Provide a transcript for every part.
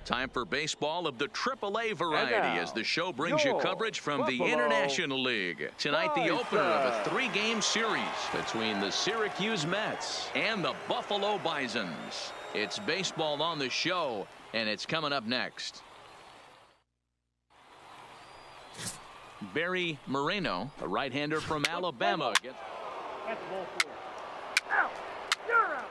Time for baseball of the AAA variety as the show brings you coverage from the International League. Tonight, the opener of a 3-game series between the Syracuse Mets and the Buffalo Bisons. It's baseball on the show, and it's coming up next. Barry Moreno, a right-hander from Alabama. That's ball 4. Out. You're out.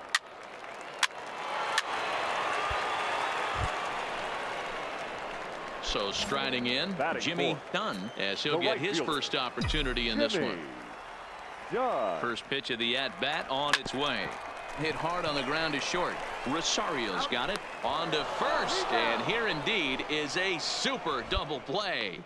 So striding in, Jimmy Dunn, as he'll get his first opportunity in this one. First pitch of the at-bat on its way. Hit hard on the ground to short. Rosario's got it on to first, and here indeed is a super double play.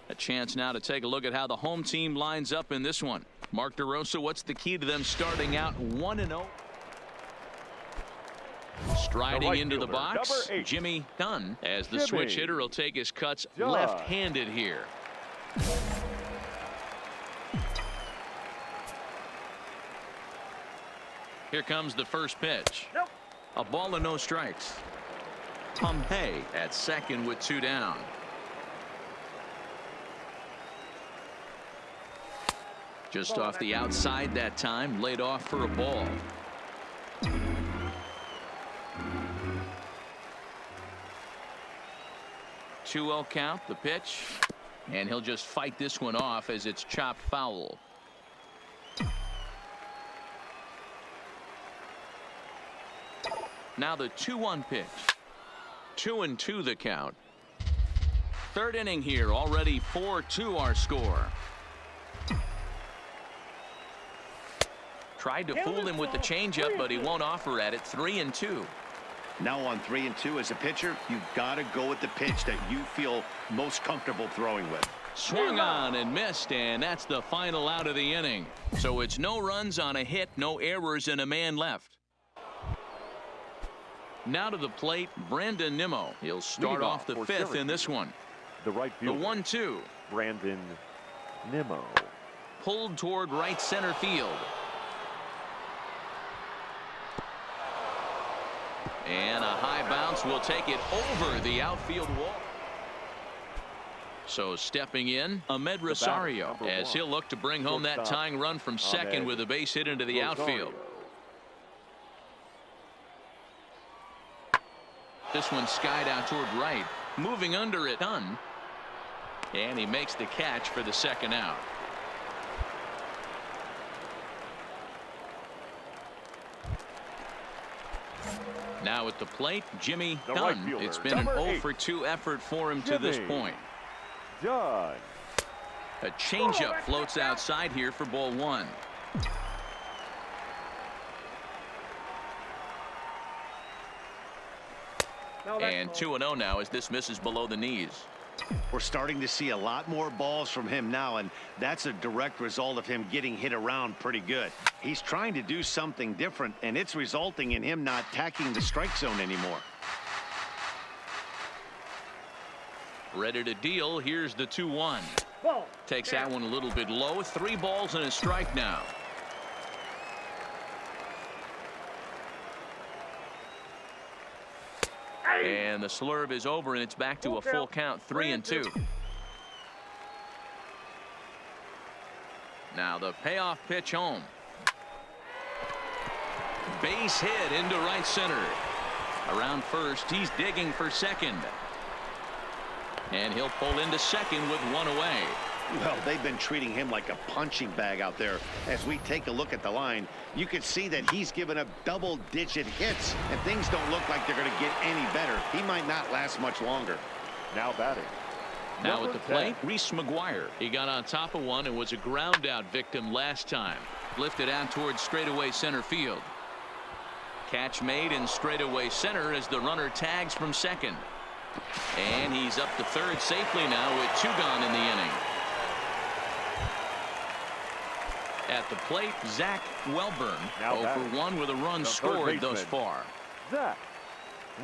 A chance now to take a look at how the home team lines up in this one. Mark DeRosa, what's the key to them starting out 1-0? Striding into the box, Jimmy Dunn, as the switch hitter will take his cuts left-handed here. Here comes the first pitch. A ball and no strikes. Pompey at second with 2 down. Just off the outside that time, laid off for a ball. Two-0 count, the pitch, and he'll just fight this one off as it's chopped foul. Now the 2-1 pitch. 2-2 the count. Third inning here, already 4-2 our score. Tried to fool him with the changeup, but he won't offer at it. 3-2. Now on 3-2 as a pitcher, you've got to go with the pitch that you feel most comfortable throwing with. Swung on and missed, and that's the final out of the inning. So it's no runs on a hit, no errors, and a man left. Now to the plate, Brandon Nimmo. He'll start off the 5th in this one. The right fielder. The 1-2. Brandon Nimmo. Pulled toward right center field. And a high bounce will take it over the outfield wall. So stepping in, Ahmed Rosario, as he'll look to bring home that tying run from second with a base hit into the outfield. This one skied out toward right. Moving under it, Dunn. And he makes the catch for the second out. Now at the plate, Jimmy Dunn. It's been an 0-for-2 effort for him to this point. Dunn. A changeup floats outside here for ball 1. And 2-0 now as this misses below the knees. We're starting to see a lot more balls from him now, and that's a direct result of him getting hit around pretty good. He's trying to do something different, and it's resulting in him not attacking the strike zone anymore. Ready to deal. Here's the 2-1. Takes that one a little bit low. 3 balls and a strike now. And the slurve is over, and it's back to a full count, 3-2. Now the payoff pitch home. Base hit into right center. Around first, he's digging for second. And he'll pull into second with 1 away. Well, they've been treating him like a punching bag out there. As we take a look at the line, you can see that he's given up double-digit hits, and things don't look like they're going to get any better. He might not last much longer. Now batting. Now at the plate, Reese McGuire. He got on top of one and was a ground-out victim last time. Lifted out towards straightaway center field. Catch made in straightaway center as the runner tags from second. And he's up to third safely now with 2 gone in the inning. At the plate, Zach Welburn. 0-for-1 with a run scored thus far. Zach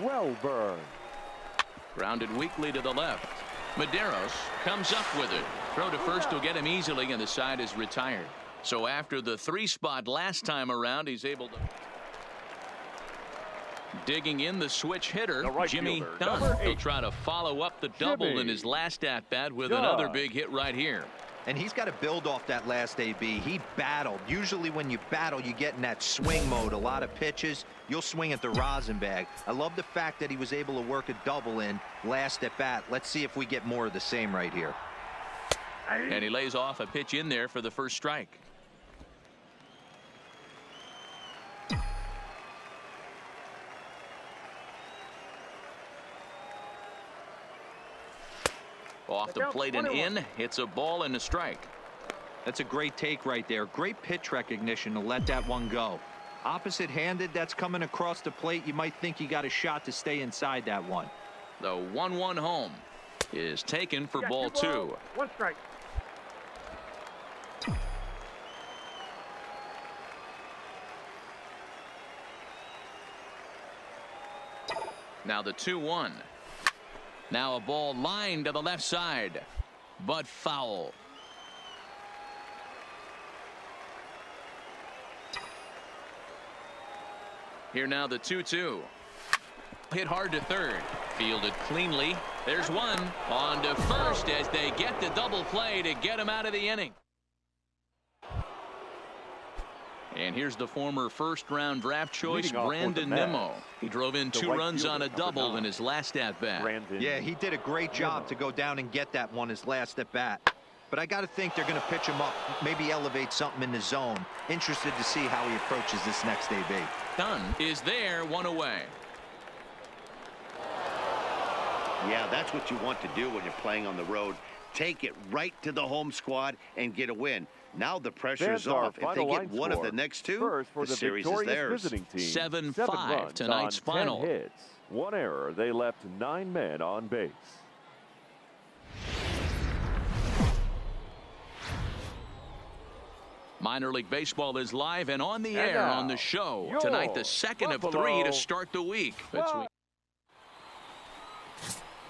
Welburn. Grounded weakly to the left. Medeiros comes up with it. Throw to first will get him easily, and the side is retired. So after the 3 spot last time around, he's able to. Digging in the switch hitter, The right Jimmy fielder, Dunn. number He'll 8. try to follow up the double in Jimmy his last at-bat with Dunn. another big hit right here. And he's got to build off that last AB. He battled. Usually when you battle, you get in that swing mode. A lot of pitches, you'll swing at the rosin bag. I love the fact that he was able to work a double in last at bat. Let's see if we get more of the same right here. And he lays off a pitch in there for the first strike. Off the plate and in. It's a ball and a strike. That's a great take right there. Great pitch recognition to let that one go. Opposite handed, that's coming across the plate. You might think you got a shot to stay inside that one. The 1-1 home is taken for ball 2. 1 strike. Now the 2-1. Now a ball lined to the left side, but foul. Here now the 2-2. Hit hard to third. Fielded cleanly. There's one. On to first as they get the double play to get him out of the inning. And here's the former first-round draft choice, Leading off for the Brandon Mets, Nimmo. He drove in the 2 right runs fielder, on a number double 9. in his last at-bat. Yeah, he did a great job to go down and get that one his last at bat. But I got to think they're going to pitch him up, maybe elevate something in the zone. Interested to see how he approaches this next AB. Dunn is there, 1 away. Yeah, that's what you want to do when you're playing on the road. Take it right to the home squad and get a win. Now the pressure's Fans our off. If they final get line one of score. the next 2, First for the the series is victorious theirs. visiting team. 7-5 7 runs tonight's on 10 final. hits. 1 error. They left 9 men on base. Minor League Baseball is live and on the And air now, on the show. your Tonight, the second of 3 Buffalo to start the week. Between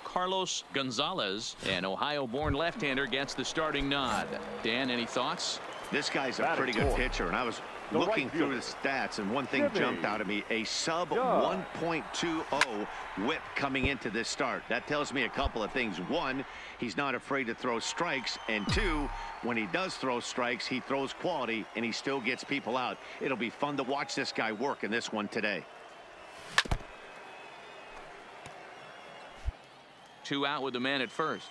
Carlos Gonzalez, an Ohio-born left-hander, gets the starting nod. Dan, any thoughts? This guy's a Batting pretty good fourth. pitcher, and I was The looking right through fielder. the stats, and one thing Jimmy jumped out at me, a sub Dunn. 1.20 whip coming into this start. That tells me a couple of things. 1, he's not afraid to throw strikes, and 2, when he does throw strikes, he throws quality, and he still gets people out. It'll be fun to watch this guy work in this one today. 2 out with the man at first.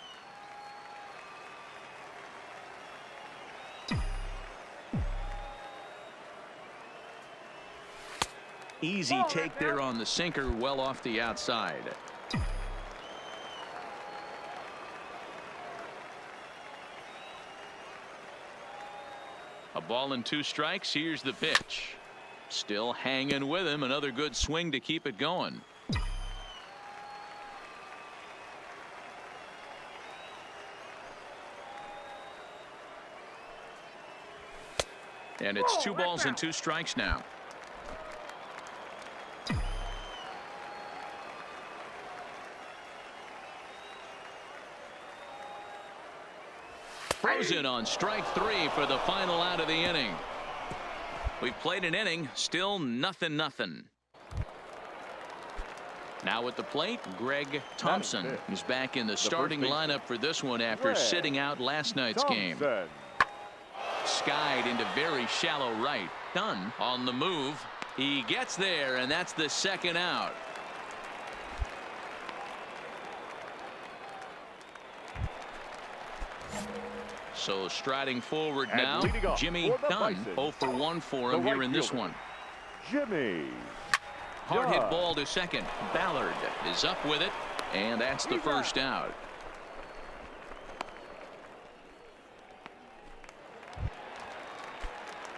Easy take there on the sinker, well off the outside. A ball and 2 strikes. Here's the pitch. Still hanging with him. Another good swing to keep it going. And it's 2 balls and 2 strikes now. Frozen on strike 3 for the final out of the inning. We've played an inning, still 0-0. Now at the plate, Greg Thompson is back in the starting lineup for this one after sitting out last night's game. Skied into very shallow right. Dunn on the move. He gets there, and that's the second out. So striding forward now, Jimmy Dunn. 0 for 1 for him here in this one. Jimmy Hard hit ball to second. Ballard is up with it, and that's the first out.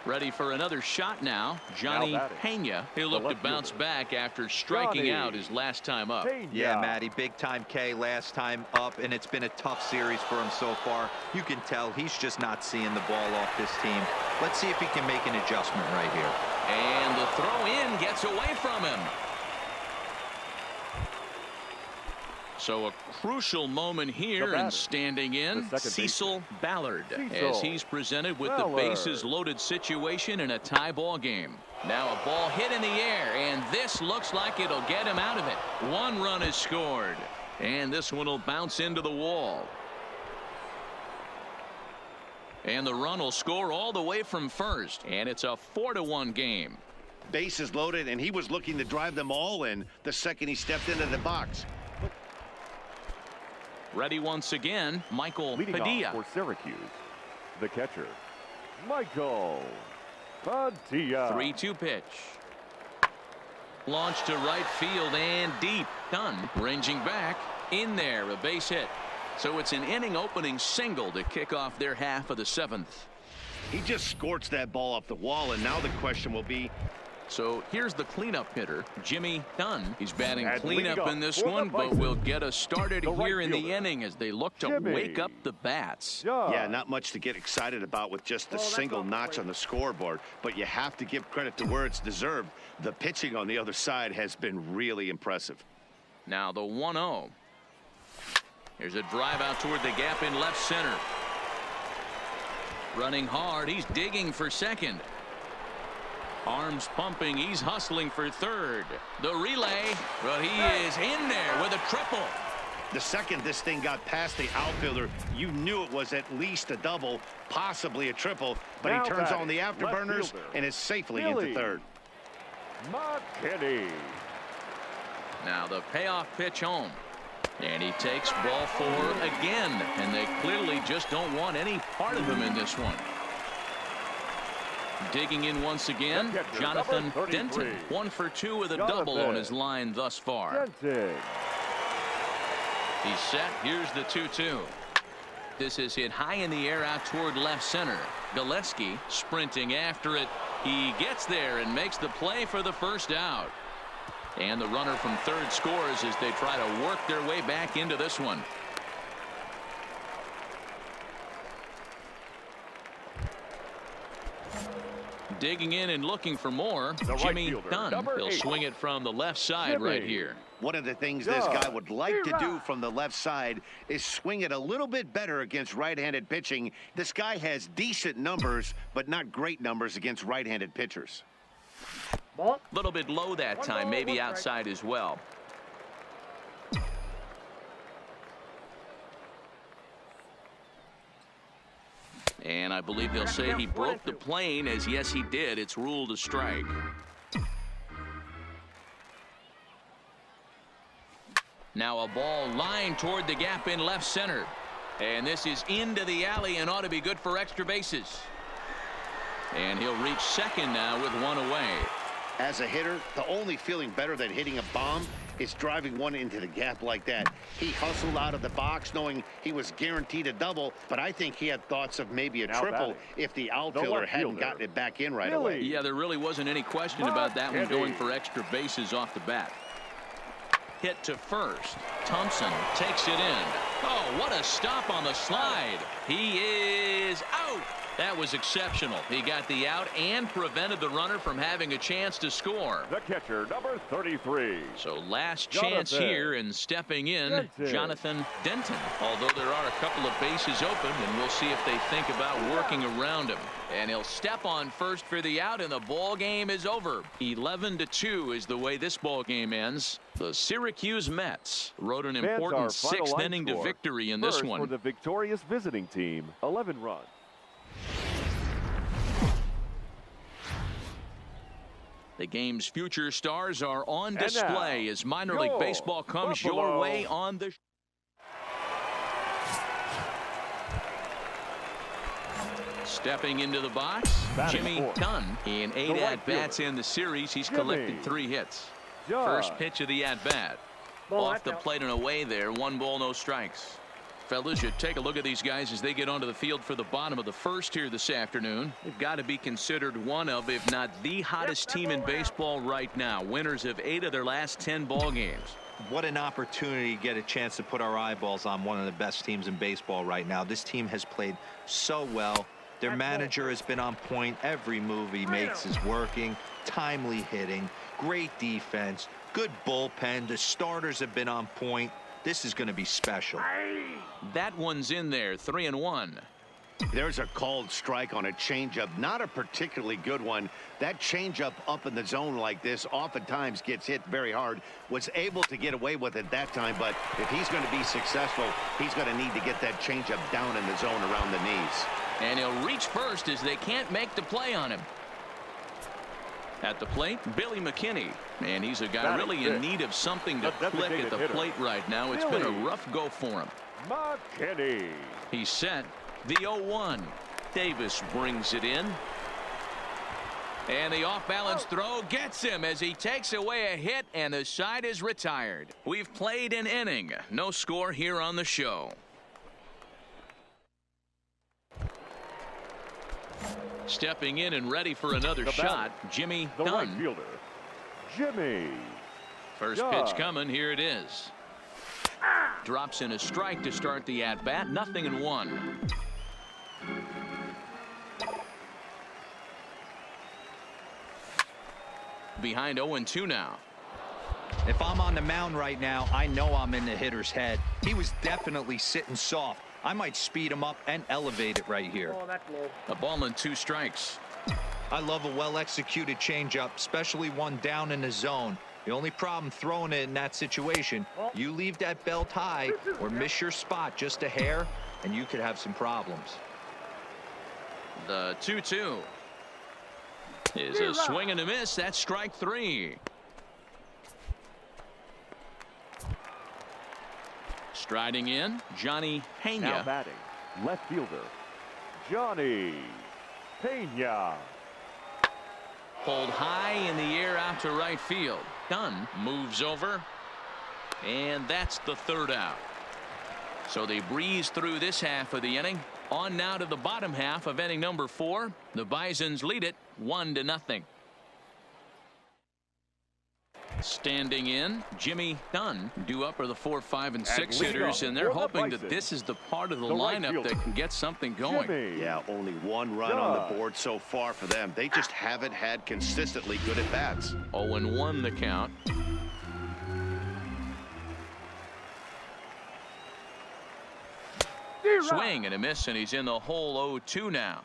Ready for another shot now. Johnny Pena. He'll look to bounce back after striking out his last time up. Yeah, Matty, big time K last time up, and it's been a tough series for him so far. You can tell he's just not seeing the ball off this team. Let's see if he can make an adjustment right here. And the throw in gets away from him. So a crucial moment here, and standing in, Cecil Ballard, as he's presented with the bases loaded situation in a tie ball game. Now a ball hit in the air, and this looks like it'll get him out of it. One run is scored, and this one will bounce into the wall. And the run will score all the way from first, and it's a 4-1 game. Bases loaded, and he was looking to drive them all in the second he stepped into the box. Ready once again, Michael Padilla. For Syracuse, the catcher, Michael Padilla. 3-2 pitch. Launched to right field and deep. Dunn ranging back in there, a base hit. So it's an inning opening single to kick off their half of the 7th. He just scorched that ball off the wall, and now the question will be. So here's the cleanup hitter, Jimmy Dunn. He's batting cleanup in this one, but will get us started here in the inning as they look to wake up the bats. Yeah, not much to get excited about with just the single notch on the scoreboard, but you have to give credit to where it's deserved. The pitching on the other side has been really impressive. Now the 1-0. Here's a drive out toward the gap in left center. Running hard, he's digging for second. Arms pumping, he's hustling for third. The relay, but he is in there with a triple. The second this thing got past the outfielder, you knew it was at least a double, possibly a triple, but now he turns on the afterburners and is safely into third. McKinney. Now the payoff pitch home. And he takes ball 4 again, and they clearly just don't want any part of him in this one. Digging in once again, Jonathan Denton. 1 for 2 with a double on his line thus far. Denton. He's set. Here's the 2-2. This is hit high in the air out toward left center. Gillespie sprinting after it. He gets there and makes the play for the first out. And the runner from third scores as they try to work their way back into this one. Digging in and looking for more. Jimmy Dunn. He'll swing it from the left side right here. One of the things this guy would like to do from the left side is swing it a little bit better against right-handed pitching. This guy has decent numbers, but not great numbers against right-handed pitchers. A little bit low that time, maybe outside as well. And I believe they'll say he broke the plane, as yes he did. It's ruled a strike. Now a ball lined toward the gap in left center. And this is into the alley and ought to be good for extra bases. And he'll reach second now with one away. As a hitter, the only feeling better than hitting a bomb is driving one into the gap like that. He hustled out of the box knowing he was guaranteed a double, but I think he had thoughts of maybe a triple if the outfielder hadn't gotten it back in right away. Yeah, there really wasn't any question about that one going for extra bases off the bat. Hit to first. Thompson takes it in. Oh, what a stop on the slide. He is out. That was exceptional. He got the out and prevented the runner from having a chance to score. The catcher, number 33. So last chance here, and stepping in, Jonathan Denton. Although there are a couple of bases open, and we'll see if they think about working around him. And he'll step on first for the out, and the ball game is over. 11-2 is the way this ball game ends. The Syracuse Mets rode an important 6th inning to victory in this one. For the victorious visiting team, 11 runs. The game's future stars are on display as minor league baseball comes your way on the. Stepping into the box, Jimmy Dunn. In 8 at-bats in the series, he's collected 3 hits. First pitch of the at-bat. Off the plate and away there. 1 ball, no strikes. Fellas, you take a look at these guys as they get onto the field for the bottom of the first here this afternoon. They've got to be considered one of, if not the hottest team in baseball right now. Winners of 8 of their last 10 ball games. What an opportunity to get a chance to put our eyeballs on one of the best teams in baseball right now. This team has played so well. Their manager has been on point. Every move he makes is working. Timely hitting, great defense, good bullpen. The starters have been on point. This is going to be special. That one's in there, 3-1. There's a called strike on a changeup, not a particularly good one. That changeup up in the zone like this oftentimes gets hit very hard. Was able to get away with it that time, but if he's going to be successful, he's going to need to get that changeup down in the zone around the knees. And he'll reach first as they can't make the play on him. At the plate, Billy McKinney. And he's a guy really in need of something to click at the plate right now. It's been a rough go for him. McKinney. He's set. The 0-1. Davis brings it in. And the off-balance throw gets him as he takes away a hit, and the side is retired. We've played an inning. No score here on the show. Stepping in and ready for another shot, Jimmy The right Dunn. fielder, Jimmy. First pitch coming. Here it is. Drops in a strike to start the at-bat. 0-1. Behind 0-2 now. If I'm on the mound right now, I know I'm in the hitter's head. He was definitely sitting soft. I might speed him up and elevate it right here. Oh, that's low. A ball and 2 strikes. I love a well-executed changeup, especially one down in the zone. The only problem throwing it in that situation, you leave that belt high or miss your spot just a hair, and you could have some problems. The 2-2 is a swing and a miss. That's strike 3. Striding in, Johnny Now Pena. batting, left fielder, Johnny Pena. Pulled high in the air out to right field. Dunn moves over, and that's the 3rd out. So they breeze through this half of the inning. On now to the bottom half of inning number 4. The Bisons lead it 1-0. Standing in, Jimmy Dunn. Due up are the 4, 5, and 6 hitters, and they're hoping that this is the part of the lineup that can get something going. Jimmy. Yeah, only 1 run on the board so far for them. They just haven't had consistently good at-bats. 0-1 the count. Swing and a miss, and he's in the hole. 0-2 now.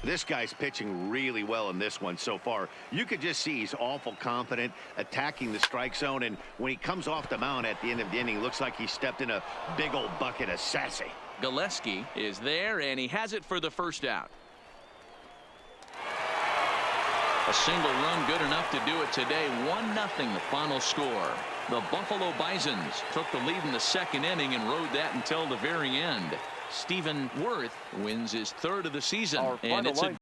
This guy's pitching really well in this one so far. You could just see he's awful confident attacking the strike zone, and when he comes off the mound at the end of the inning, looks like he stepped in a big old bucket of sassy. Gillespie is there, and he has it for the 1st out. A single run good enough to do it today. 1-0 the final score. The Buffalo Bisons took the lead in the 2nd inning and rode that until the very end. Stephen Worth wins his 3rd of the season, and it's a